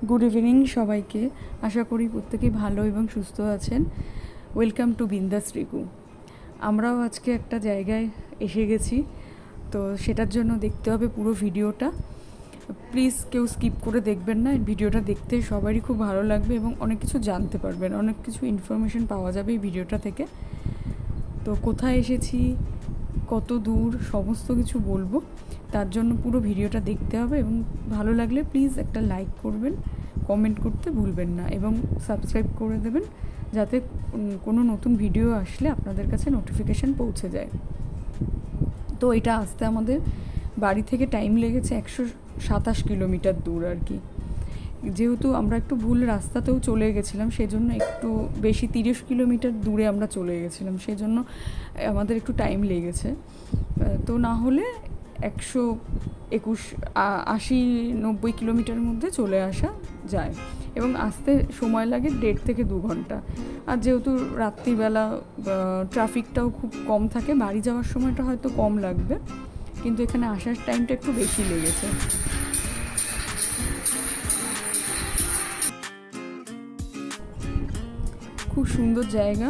Good evening সবাইকে। আশা করি প্রত্যেকেই ভালো এবং সুস্থ আছেন। ওয়েলকাম টু বিন্দাস রিকু। আমরাও আজকে একটা জায়গায় এসে গেছি, তো সেটার জন্য দেখতে হবে পুরো ভিডিওটা। প্লিজ কেউ স্কিপ করে দেখবেন না। ভিডিওটা দেখতে সবারই খুব ভালো লাগবে এবং অনেক কিছু জানতে পারবেন, অনেক কিছু ইনফরমেশন পাওয়া যাবে এই ভিডিওটা থেকে। তো কোথায় এসেছি, কত দূর, সমস্ত কিছু বলবো। তার জন্য পুরো ভিডিওটা দেখতে হবে এবং ভালো লাগলে প্লিজ একটা লাইক করবেন, কমেন্ট করতে ভুলবেন না এবং সাবস্ক্রাইব করে দেবেন, যাতে কোনো নতুন ভিডিও আসলে আপনাদের কাছে নোটিফিকেশান পৌঁছে যায়। তো এটা আসতে আমাদের বাড়ি থেকে টাইম লেগেছে 127 কিলোমিটার দূর আর কি। যেহেতু আমরা একটু ভুল রাস্তাতেও চলে গেছিলাম, সেজন্য একটু বেশি 30 কিলোমিটার দূরে আমরা চলে গেছিলাম, সেজন্য আমাদের একটু টাইম লেগেছে। তো না হলে 180-90 কিলোমিটারের মধ্যে চলে আসা যায় এবং আসতে সময় লাগে 1.5 থেকে 2 ঘন্টা। আর যেহেতু রাত্রিবেলা ট্রাফিকটাও খুব কম থাকে, বাড়ি যাওয়ার সময়টা হয়তো কম লাগবে, কিন্তু এখানে আসার টাইমটা একটু বেশি লেগেছে। খুব সুন্দর জায়গা,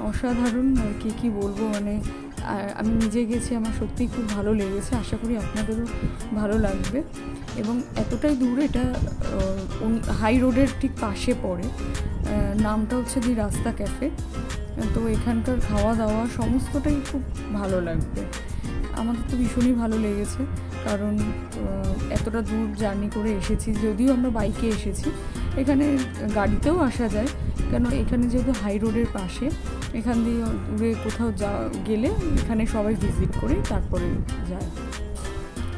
অসাধারণ আর কি বলবো। মানে আমি নিজে গেছি, আমার সত্যিই খুব ভালো লেগেছে। আশা করি আপনাদেরও ভালো লাগবে। এবং এতটাই দূরে, এটা হাই রোডের ঠিক পাশে পড়ে। নামটা হচ্ছে দি রাস্তা ক্যাফে। তো এখানকার খাওয়া দাওয়া সমস্তটাই খুব ভালো লাগবে। আমাদের তো ভীষণই ভালো লেগেছে, কারণ এতটা দূর জার্নি করে এসেছি। যদিও আমরা বাইকে এসেছি, এখানে গাড়িতেও আসা যায়, কেন এখানে যেহেতু হাই রোডের পাশে, এখান দিয়ে দূরে কোথাও গেলে এখানে সবাই ভিজিট করে তারপরে যায়।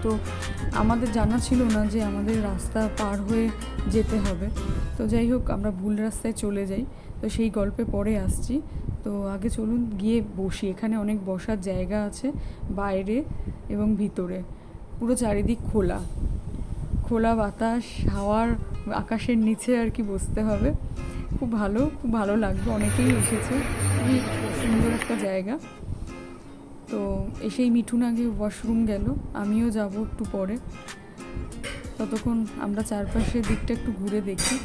তো আমাদের জানা ছিল না যে আমাদের রাস্তা পার হয়ে যেতে হবে। তো যাই হোক, আমরা ভুল রাস্তায় চলে যাই। তো সেই গল্পে পরে আসছি। তো আগে চলুন গিয়ে বসি। এখানে অনেক বসার জায়গা আছে, বাইরে এবং ভিতরে। পুরো চারিদিক খোলা খোলা বাতাস, হাওয়ার, আকাশের নিচে আর কি বসতে হবে। খুব ভালো লাগবে। অনেকেই এসেছে, খুবই সুন্দর একটা জায়গা। তো এসেই মিঠুন আগে ওয়াশরুম গেল, আমিও যাব একটু পরে। ততক্ষণ আমরা চারপাশের দিকটা একটু ঘুরে দেখি।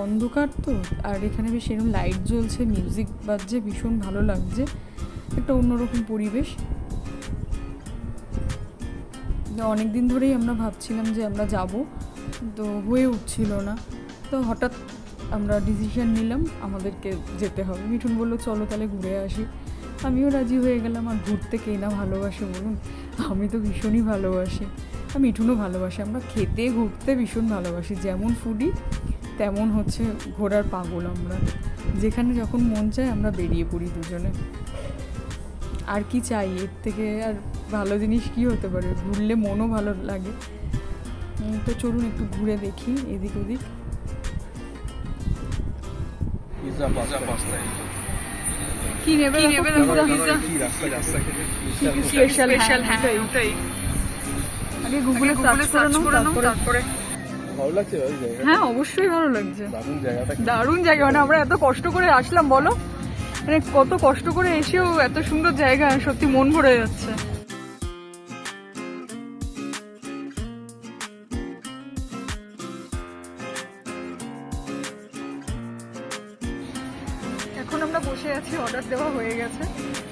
অন্ধকার তো, আর এখানে বেশ এরকম লাইট জ্বলছে, মিউজিক বাজছে, ভীষণ ভালো লাগছে। একটা অন্যরকম পরিবেশ। অনেক দিন ধরেই আমরা ভাবছিলাম যে আমরা যাব, তো হয়ে উঠছিল না। তো হঠাৎ আমরা ডিসিশন নিলাম আমাদেরকে যেতে হবে। মিঠুন বললো চলো তাহলে ঘুরে আসি। আমিও রাজি হয়ে গেলাম। আর ঘুরতে কে না ভালোবাসে বলুন? আমি তো ভীষণই ভালোবাসি, আর মিঠুনও ভালোবাসে। আমরা খেতে ঘুরতে ভীষণ ভালোবাসি। যেমন ফুডি তেমন হচ্ছে ঘোরার পাগল আমরা। যেখানে যখন মন চায় আমরা বেরিয়ে পড়ি দুজনে। আর কি চাই এর থেকে? আর ভালো জিনিস কি হতে পারে? ঘুরলে মনও ভালো লাগে। তো চলুন একটু ঘুরে দেখি এদিক ওদিক। কি নেবে? আগে গুগলে সার্চ করে নাও, তারপরে। ভালো লাগছে ওই জায়গা? হ্যাঁ, অবশ্যই ভালো লাগছে। দারুণ জায়গা। মানে আমরা এত কষ্ট করে আসলাম, বলো, মানে কত কষ্ট করে এসেও এত সুন্দর জায়গা, সত্যি মন ভরে যাচ্ছে। এখন আমরা বসে আছি, অর্ডার দেওয়া হয়ে গেছে।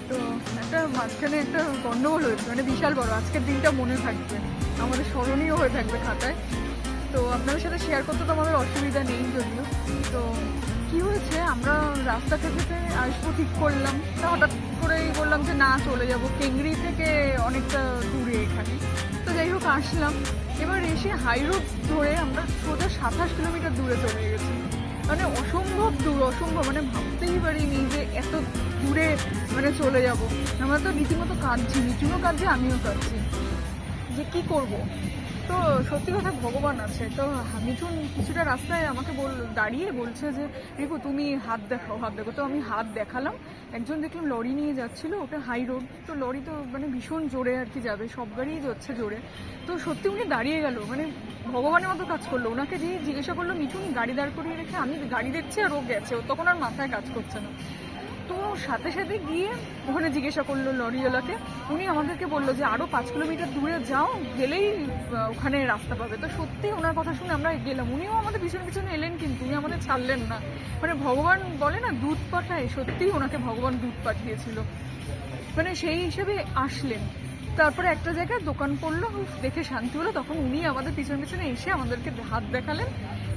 তো একটা মাঝখানে একটা গন্ডগোল হয়েছে, মানে বিশাল বড়। আজকের দিনটা মনে থাকবে, আমাদের স্মরণীয় হয়ে থাকবে খাতায়। তো আপনাদের সাথে শেয়ার করতে তো আমাদের অসুবিধা নেই যদিও। তো কি হয়েছে, আমরা রাস্তা থেকে আসবো ঠিক করলাম, তা হঠাৎ করেই বললাম যে না, চলে যাব কেংরি থেকে অনেকটা দূরে এখানে। তো যাই হোক আসলাম। এবার এসে হাই রোড ধরে আমরা সোজা 27 কিলোমিটার দূরে চলে গেছি। মানে অসম্ভব দূর, অসম্ভব। মানে ভাবতেই পারিনি যে এত দূরে মানে চলে যাব। আমরা তো রীতিমতো কাঁদছি, মিঠুনও কাঁদছে, আমিও কাঁদছি যে কি করব। তো সত্যি কথা, ভগবান আছে। তো মিঠুন কিছুটা রাস্তায় আমাকে দাঁড়িয়ে বলছে যে রিকু তুমি হাত দেখাও, হাত দেখো। তো আমি হাত দেখালাম। একজন দেখলাম লরি নিয়ে যাচ্ছিলো, ওটা হাই রোড। তো লরি তো মানে ভীষণ জোরে আর কি যাবে, সব গাড়িই যাচ্ছে জোরে। তো সত্যি উনি দাঁড়িয়ে গেল, মানে ভগবানের মতো কাজ করলো। ওনাকে দিয়ে জিজ্ঞাসা করলো মিঠুন গাড়ি দাঁড় করিয়ে রেখে, আমি গাড়ি দেখছি আর ও গেছে। ও তখন আর মাথায় কাজ করছে না। তো সাথে সাথে গিয়ে ওখানে জিজ্ঞাসা করলো লরিওয়ালাকে, উনি আমাদেরকে বললো যে আরও 5 কিলোমিটার দূরে যাও, গেলেই ওখানে রাস্তা পাবে। তো সত্যি ওনার কথা শুনে আমরা গেলাম, উনিও আমাদের পিছনে পিছনে এলেন, কিন্তু উনি আমাদের ছাড়লেন না। মানে ভগবান বলে না দুধ পাঠায়, সত্যিই ওনাকে ভগবান দুধ পাঠিয়েছিল, মানে সেই হিসেবে আসলেন। তারপরে একটা জায়গায় দোকান পড়লো, দেখে শান্তি হলো, তখন উনি আমাদের পিছনে পিছনে এসে আমাদেরকে হাত দেখালেন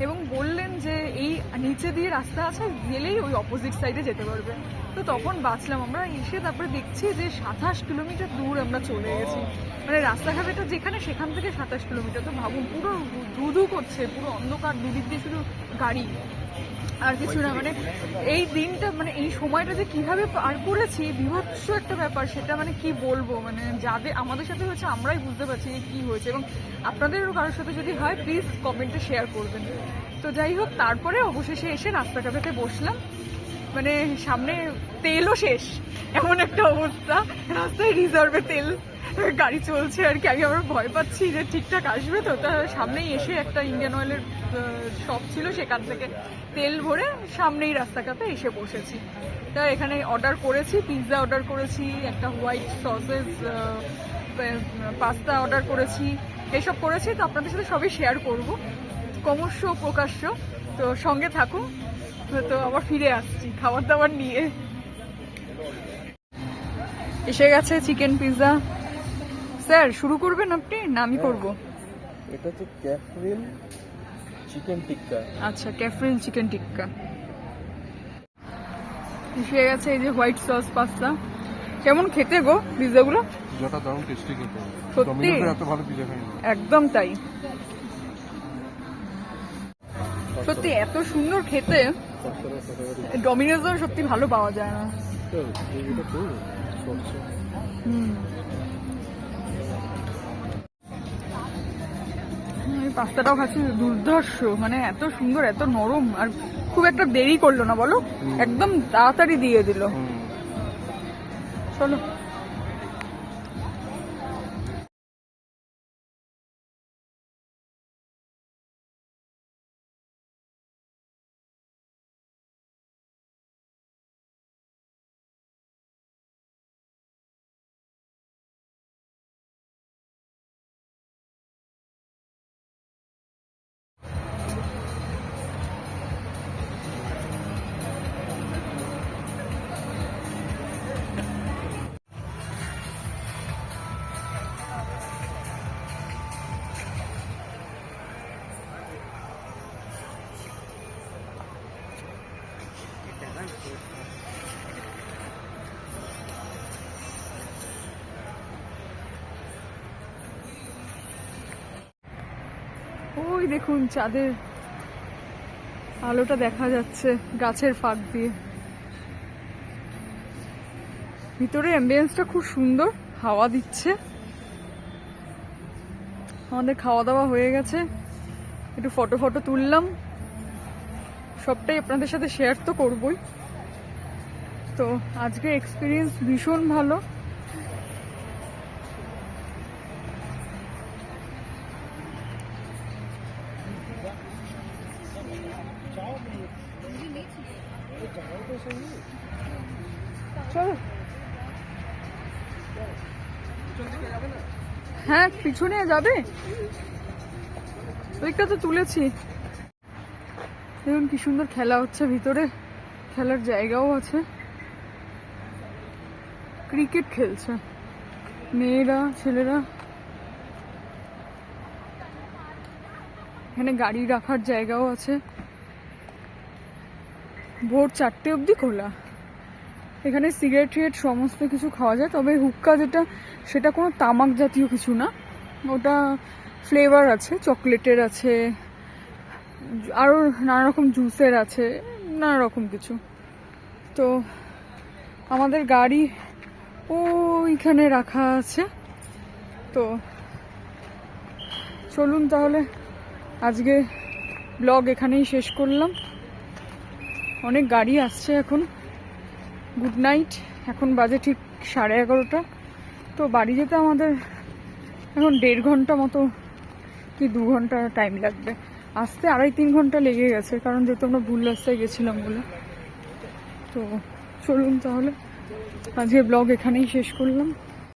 এবং বললেন যে এই নিচে দিয়ে রাস্তা আছে, গেলেই ওই অপোজিট সাইডে যেতে পারবে। তো তখন বাঁচলাম আমরা। এসে তারপরে দেখছি যে 27 কিলোমিটার দূর আমরা চলে গেছি, মানে রাস্তাঘাটটা যেখানে সেখান থেকে 27 কিলোমিটার। তো ভাবুন, পুরো ধুধু করছে, পুরো অন্ধকার, দুদিক দিয়ে শুধু গাড়ি আর কিছু না। মানে এই দিনটা, মানে এই সময়টা যে কিভাবে পার করেছি, বিভৎস একটা ব্যাপার, সেটা মানে কি বলবো। মানে যাদের আমাদের সাথে হয়েছে আমরাই বুঝতে পারছি যে কি হয়েছে, এবং আপনাদেরও কারোর সাথে যদি হয় প্লিজ কমেন্টে শেয়ার করবেন। তো যাই হোক, তারপরে অবশেষে এসে রাস্তাঘাটে বসলাম, মানে সামনে তেলও শেষ, এমন একটা অবস্থা, রাস্তায় রিজার্ভে তেল গাড়ি চলছে আর কি। আমি ভয় পাচ্ছি যে ঠিকঠাক আসবে তো। তা সামনেই এসে একটা ইন্ডিয়ান অয়েলের শপ ছিল, সেখান থেকে তেল ভরে সামনেই রাস্তাটাতে এসে বসেছি। তা এখানে অর্ডার করেছি, পিৎজা অর্ডার করেছি, একটা হোয়াইট সসেজ পাস্তা অর্ডার করেছি, এসব করেছি। তো আপনাদের সাথে সবই শেয়ার করব, ক্রমশ প্রকাশ্য। তো সঙ্গে থাকুন। তো আবার ফিরে আসছি খাবার দাবার নিয়ে। এসে গেছে চিকেন পিৎজা। স্যার শুরু করবেন আপনি না আমি করব? এটা তো ক্যাফরিল চিকেন টিক্কা। আচ্ছা, ক্যাফরিল চিকেন টিক্কা। এসে গেছে এই যে হোয়াইট সস পাস্তা। কেমন খেতে গো পিৎজাগুলো? পিৎজাটা দারুণ টেস্টি খেতে, সত্যি ডমিনোজের এত ভালো পিৎজা খাইনি। একদম তাই, সত্যি এত সুন্দর খেতে। ডমিনোজও সত্যি ভালো পাওয়া যায় না। পাস্তাটাও খাচ্ছি, দুর্ধর্ষ, মানে এত সুন্দর, এত নরম, আর খুব একটা দেরি করলো না বলো, একদম তাড়াতাড়ি দিয়ে দিল। চলো। ওই দেখুন চাঁদের আলোটা দেখা যাচ্ছে গাছের ফাঁক দিয়ে। ভিতরে অ্যাম্বিয়েন্সটা খুব সুন্দর, হাওয়া দিচ্ছে। আমাদের খাওয়া দাওয়া হয়ে গেছে, একটু ফটো তুললাম, সবটাই আপনাদের সাথে শেয়ার তো করবই। তো আজকে এক্সপিরিয়েন্স ভীষণ ভালো। চলো। হ্যাঁ, পিছনে যাবে, ওইটা তো তুলেছি। দেখুন কি সুন্দর খেলা হচ্ছে, ভিতরে খেলার জায়গাও আছে, ক্রিকেট খেলছে মেয়েরা ছেলেরা। এখানে গাড়ি রাখার জায়গাও আছে। ভোর 4টে অবধি খোলা। এখানে সিগারেট সমস্ত কিছু খাওয়া যায়, তবে হুক্কা যেটা, সেটা কোনো তামাক জাতীয় কিছু না, ওটা ফ্লেভার আছে, চকলেটের আছে, আরও নানা রকম জুসের আছে, নানা রকম কিছু। তো আমাদের গাড়ি ওইখানে রাখা আছে। তো চলুন তাহলে আজকে ব্লগ এখানেই শেষ করলাম। অনেক গাড়ি আসছে এখন। Good night. এখন বাজে ঠিক 11:30। তো বাড়ি যেতে আমাদের এখন 1.5 ঘন্টা মতো কি 2 ঘন্টা টাইম লাগবে। আসতে 2.5-3 ঘন্টা লেগে গেছে, কারণ যেহেতু আমরা ভুল রাস্তায় গেছিলাম বলে। তো চলুন তাহলে আজকের ব্লগ এখানেই শেষ করলাম।